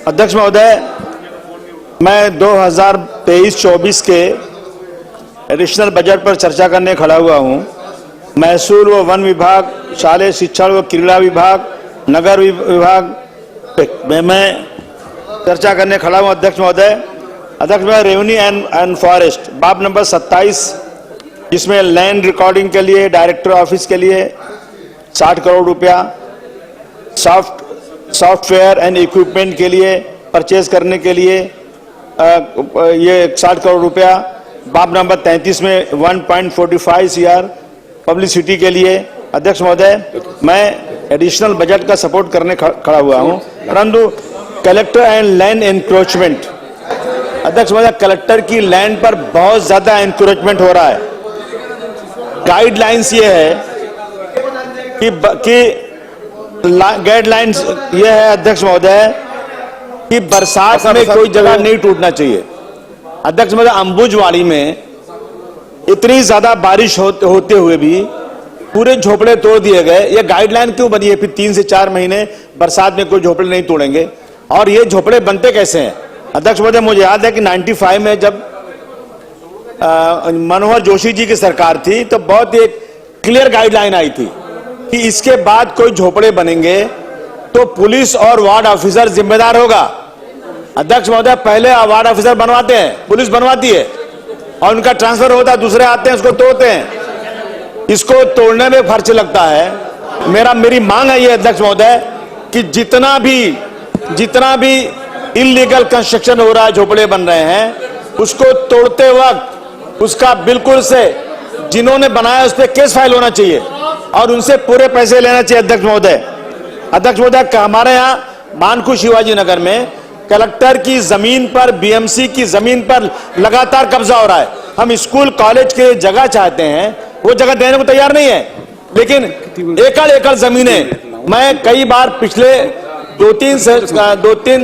अध्यक्ष महोदय, मैं 2023-24 के एडिशनल बजट पर चर्चा करने खड़ा हुआ हूं। महसूल व वन विभाग, शालेय शिक्षा व क्रीड़ा विभाग, नगर विभाग में मैं चर्चा करने खड़ा हूं। अध्यक्ष महोदय, रेवेन्यू एंड फॉरेस्ट बाब नंबर 27, जिसमें लैंड रिकॉर्डिंग के लिए डायरेक्टर ऑफिस के लिए 60 करोड़ रुपया, सॉफ्टवेयर एंड इक्विपमेंट के लिए परचेज करने के लिए ये 60 करोड़ रुपया, बाब नंबर 33 में 1.45 CR पब्लिसिटी के लिए। अध्यक्ष महोदय, मैं एडिशनल बजट का सपोर्ट करने खड़ा हुआ हूं, परंतु कलेक्टर एंड लैंड एनक्रोचमेंट, अध्यक्ष महोदय, कलेक्टर की लैंड पर बहुत ज्यादा एनक्रोचमेंट हो रहा है। गाइडलाइंस ये है कि गाइडलाइंस ये है अध्यक्ष महोदय कि बरसात में कोई जगह नहीं टूटना चाहिए। अध्यक्ष महोदय, अंबुजवाड़ी में इतनी ज्यादा बारिश होते हुए भी पूरे झोपड़े तोड़ दिए गए। ये गाइडलाइन क्यों बनी है? फिर 3 से 4 महीने बरसात में कोई झोपड़े नहीं तोड़ेंगे, और ये झोपड़े बनते कैसे हैं? अध्यक्ष महोदय, मुझे याद है कि 95 में जब मनोहर जोशी जी की सरकार थी तो बहुत एक क्लियर गाइडलाइन आई थी कि इसके बाद कोई झोपड़े बनेंगे तो पुलिस और वार्ड ऑफिसर जिम्मेदार होगा। अध्यक्ष महोदय, पहले वार्ड ऑफिसर बनवाते हैं, पुलिस बनवाती है, और उनका ट्रांसफर होता है, दूसरे आते हैं, उसको तोड़ते हैं। इसको तोड़ने में खर्च लगता है। मेरी मांग है ये अध्यक्ष महोदय कि जितना भी इलीगल कंस्ट्रक्शन हो रहा है, झोपड़े बन रहे हैं, उसको तोड़ते वक्त उसका बिल्कुल से जिन्होंने बनाया उस पर केस फाइल होना चाहिए और उनसे पूरे पैसे लेना चाहिए। अध्यक्ष महोदय, हमारे यहाँ मानखू शिवाजी नगर में कलेक्टर की जमीन पर, बीएमसी की जमीन पर लगातार कब्जा हो रहा है। हम स्कूल कॉलेज के जगह चाहते हैं, वो जगह देने को तैयार नहीं है, लेकिन एकड़ जमीनें, मैं कई बार पिछले 2-3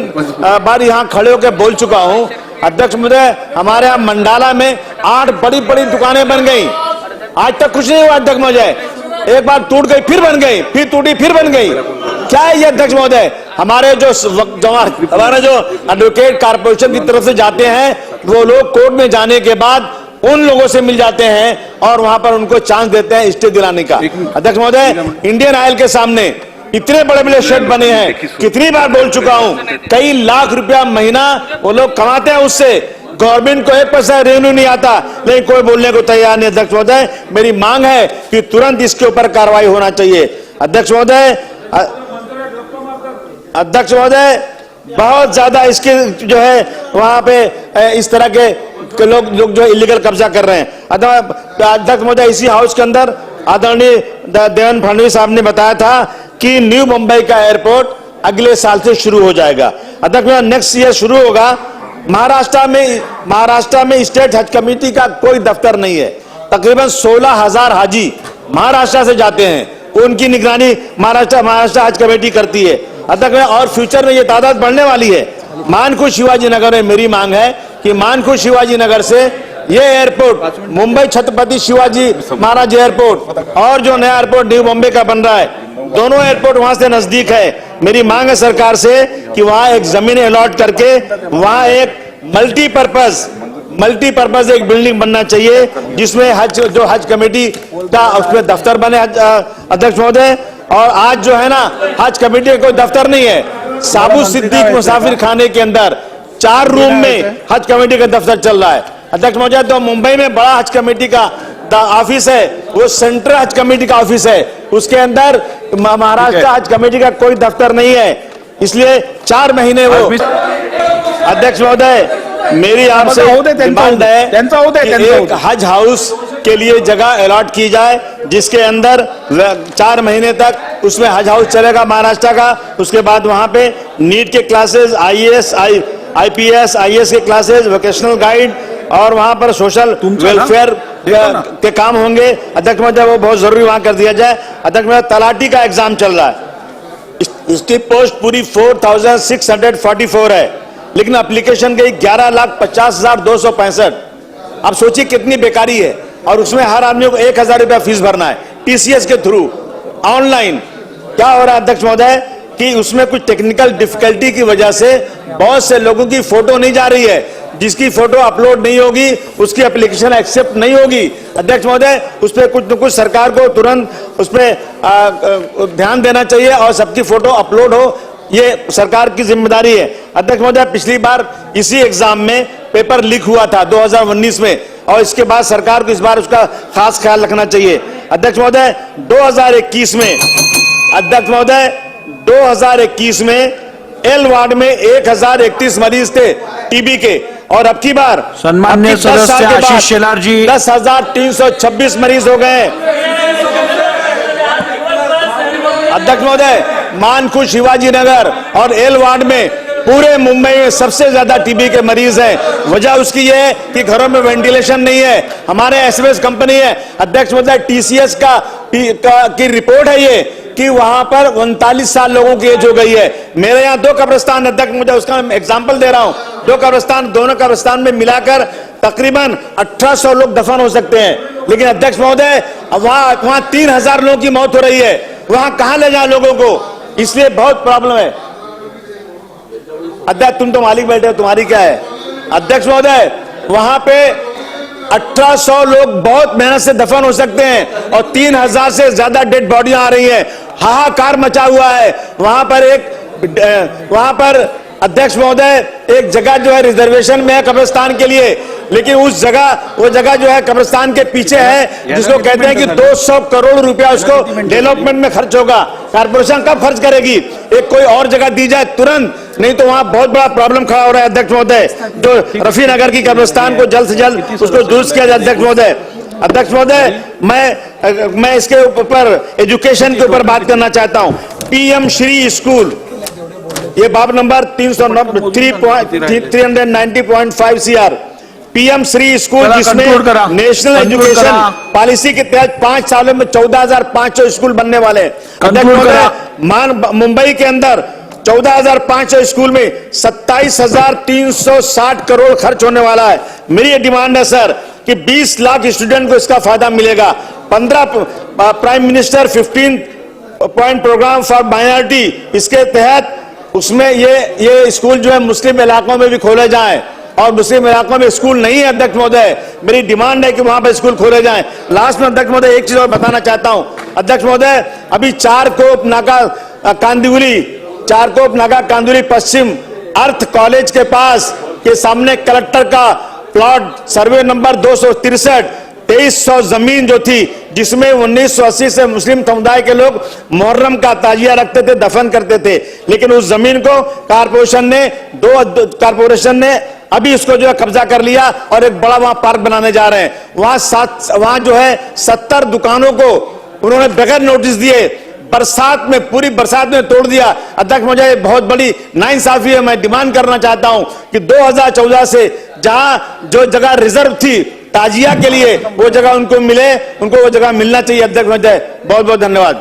बार यहाँ खड़े होकर बोल चुका हूँ। अध्यक्ष महोदय, हमारे यहाँ मंडाला में 8 बड़ी बड़ी दुकानें बन गई, आज तक कुछ नहीं हुआ। अध्यक्ष महोदय, एक बार टूट गई फिर बन गई, फिर टूटी फिर बन गई, क्या है ये? अध्यक्ष महोदय, हमारे जो एडवोकेट कारपोरेशन की तरफ से जाते हैं, वो लोग कोर्ट में जाने के बाद उन लोगों से मिल जाते हैं और वहां पर उनको चांस देते हैं स्टे दिलाने का। अध्यक्ष महोदय, इंडियन ऑयल के सामने इतने बड़े बड़े शेड बने हैं, कितनी बार बोल चुका हूं, कई लाख रुपया महीना वो लोग कमाते हैं, उससे गवर्नमेंट को 1 पैसा रेवेन्यू नहीं आता, लेकिन कोई बोलने को तैयार नहीं। अध्यक्ष महोदय, मेरी मांग है कि तुरंत इसके ऊपर कार्रवाई होना चाहिए। अध्यक्ष महोदय, बहुत ज्यादा इसके जो है वहां पे इस तरह के लोग जो इलीगल कब्जा कर रहे हैं। अध्यक्ष महोदय, इसी हाउस के अंदर आदरणीय देवेंद्र फडणवीस साहब ने बताया था कि न्यू मुंबई का एयरपोर्ट अगले साल से शुरू हो जाएगा। अध्यक्ष महोदय, नेक्स्ट ईयर शुरू होगा। महाराष्ट्र में स्टेट हज कमेटी का कोई दफ्तर नहीं है। तकरीबन 16,000 हाजी महाराष्ट्र से जाते हैं, उनकी निगरानी महाराष्ट्र हज कमेटी करती है। अध्यक्ष, और फ्यूचर में ये तादाद बढ़ने वाली है। मानखू शिवाजी नगर में मेरी मांग है कि मानखू शिवाजी नगर से ये एयरपोर्ट, मुंबई छत्रपति शिवाजी महाराज एयरपोर्ट और जो नया एयरपोर्ट न्यू मुंबई का बन रहा है, दोनों एयरपोर्ट वहां से नजदीक है। मेरी मांग है सरकार से कि वहां एक जमीन अलॉट करके वहां एक मल्टीपर्पज एक बिल्डिंग बनना चाहिए, जिसमें हज कमेटी का उसमें दफ्तर बने। अध्यक्ष महोदय, और आज जो है ना, हज कमेटी का कोई दफ्तर नहीं है। साबू सिद्दीक मुसाफिर खाने के अंदर 4 रूम में हज कमेटी का दफ्तर चल रहा है। अध्यक्ष महोदय, तो मुंबई में बड़ा हज कमेटी का ऑफिस है, वो सेंट्रल हज कमेटी का ऑफिस है, उसके अंदर महाराष्ट्र हज कमेटी का कोई दफ्तर नहीं है, इसलिए 4 महीने वो। अध्यक्ष महोदय, मेरी आपसे डिमांड है कि एक हज हाउस के लिए जगह अलॉट की जाए, जिसके अंदर 4 महीने तक उसमें हज हाउस चलेगा महाराष्ट्र का। उसके बाद वहां पे नीट के क्लासेस, IAS, IPS, IAS के क्लासेस, वोकेशनल गाइड, और वहां पर सोशल वेलफेयर के काम होंगे। अध्यक्ष महोदय, वो बहुत जरूरी वहां कर दिया जाए। अध्यक्ष महोदय, तलाटी का एग्जाम चल रहा है, इसकी पोस्ट पूरी 4644 है, लेकिन एप्लीकेशन गई 11,50,265। अब सोचिए कितनी बेकारी है, और उसमें हर आदमी को 1,000 रुपया फीस भरना है TCS के थ्रू ऑनलाइन। क्या हो रहा है अध्यक्ष महोदय कि उसमें कुछ टेक्निकल डिफिकल्टी की वजह से बहुत से लोगों की फोटो नहीं जा रही है। जिसकी फोटो अपलोड नहीं होगी उसकी एप्लीकेशन एक्सेप्ट नहीं होगी। अध्यक्ष महोदय, उस पर कुछ न कुछ सरकार को तुरंत उस पर ध्यान देना चाहिए और सबकी फोटो अपलोड हो, ये सरकार की जिम्मेदारी है। अध्यक्ष महोदय, पिछली बार इसी एग्जाम में पेपर लीक हुआ था 2019 में, और इसके बाद सरकार को इस बार उसका खास ख्याल रखना चाहिए। अध्यक्ष महोदय, 2021 में अध्यक्ष महोदय 2021 में एल वार्ड में 1031 मरीज थे टीबी के, और अब की बार सम्मान्य सदस्य आशीष शेलार जी 10,326 मरीज हो गए। अध्यक्ष महोदय, मानकुश शिवाजी नगर और एल वार्ड में पूरे मुंबई में सबसे ज्यादा टीबी के मरीज हैं। वजह उसकी ये है कि घरों में वेंटिलेशन नहीं है। हमारे एसएमएस कंपनी है अध्यक्ष महोदय, टीसीएस की रिपोर्ट है ये कि वहां पर 39 साल लोगों की एज हो गई है। मेरे यहाँ 2 कब्रिस्तान अध्यक्ष, मुझे उसका एग्जांपल दे रहा हूं, 2 कब्रिस्तान, दोनों कब्रिस्तान में मिलाकर तकरीबन 1800 लोग दफन हो सकते हैं। लेकिन अध्यक्ष महोदय, वहां 3000 लोगों की मौत हो रही है। वहां कहां ले जाए लोगों को, इसलिए बहुत प्रॉब्लम है। अध्यक्ष, तुम तो मालिक बैठे हो, तुम्हारी क्या है। अध्यक्ष महोदय, वहां पे 1800 लोग बहुत मेहनत से दफन हो सकते हैं और 3000 से ज्यादा डेड बॉडियां आ रही हैं। हाहाकार मचा हुआ है। वहां पर अध्यक्ष महोदय एक जगह जो है रिजर्वेशन में है कब्रिस्तान के लिए, लेकिन वो जगह जो है कब्रिस्तान के पीछे है, जिसको कहते हैं कि 200 करोड़ रुपया उसको डेवलपमेंट में खर्च होगा। कारपोरेशन कब खर्च करेगी? एक कोई और जगह दी जाए तुरंत, नहीं तो वहां बहुत बड़ा प्रॉब्लम खड़ा हो रहा है। अध्यक्ष महोदय, जो रफी नगर की कब्रिस्तान को जल्द से जल्द उसको दुरुस्त किया जाए। अध्यक्ष महोदय, मैं इसके ऊपर एजुकेशन के ऊपर बात करना चाहता हूं। पीएम श्री स्कूल, ये बाब number 390.5 CR, PM Shri school, जिसमें नेशनल एजुकेशन पॉलिसी के तहत 5 सालों में 14,500 स्कूल बनने वाले हैं। मुंबई के अंदर 14,500 स्कूल में 27,360 करोड़ खर्च होने वाला है। मेरी ये डिमांड है सर कि 20 लाख स्टूडेंट को इसका फायदा मिलेगा। 15 prime minister 15 point program for minority, इसके तहत उसमें ये स्कूल जो है मुस्लिम इलाकों में भी खोले जाएं, और मुस्लिम इलाकों में स्कूल नहीं है अध्यक्ष महोदय, मेरी डिमांड है कि वहां पर स्कूल खोले जाएं। लास्ट में अध्यक्ष महोदय एक चीज और बताना चाहता हूं। अध्यक्ष महोदय, अभी चारकोप नाका कांदिवली पश्चिम अर्थ कॉलेज के पास के सामने कलेक्टर का प्लॉट सर्वे नंबर 263 2300 जमीन जो थी, जिसमें 1980 से मुस्लिम समुदाय के लोग मुहर्रम का ताजिया रखते थे, दफन करते थे, लेकिन उस जमीन को कारपोरेशन ने अभी उसको जो है कब्जा कर लिया और एक बड़ा वहां पार्क बनाने जा रहे हैं। वहां जो है 70 दुकानों को उन्होंने बगैर नोटिस दिए पूरी बरसात में तोड़ दिया। अध्यक्ष, मुझे बहुत बड़ी नाइंसाफी है। मैं डिमांड करना चाहता हूं कि 2014 से जहां जो जगह रिजर्व थी ताजिया के लिए, वो जगह उनको मिले, उनको वो जगह मिलना चाहिए। अध्यक्ष महोदय, बहुत बहुत धन्यवाद।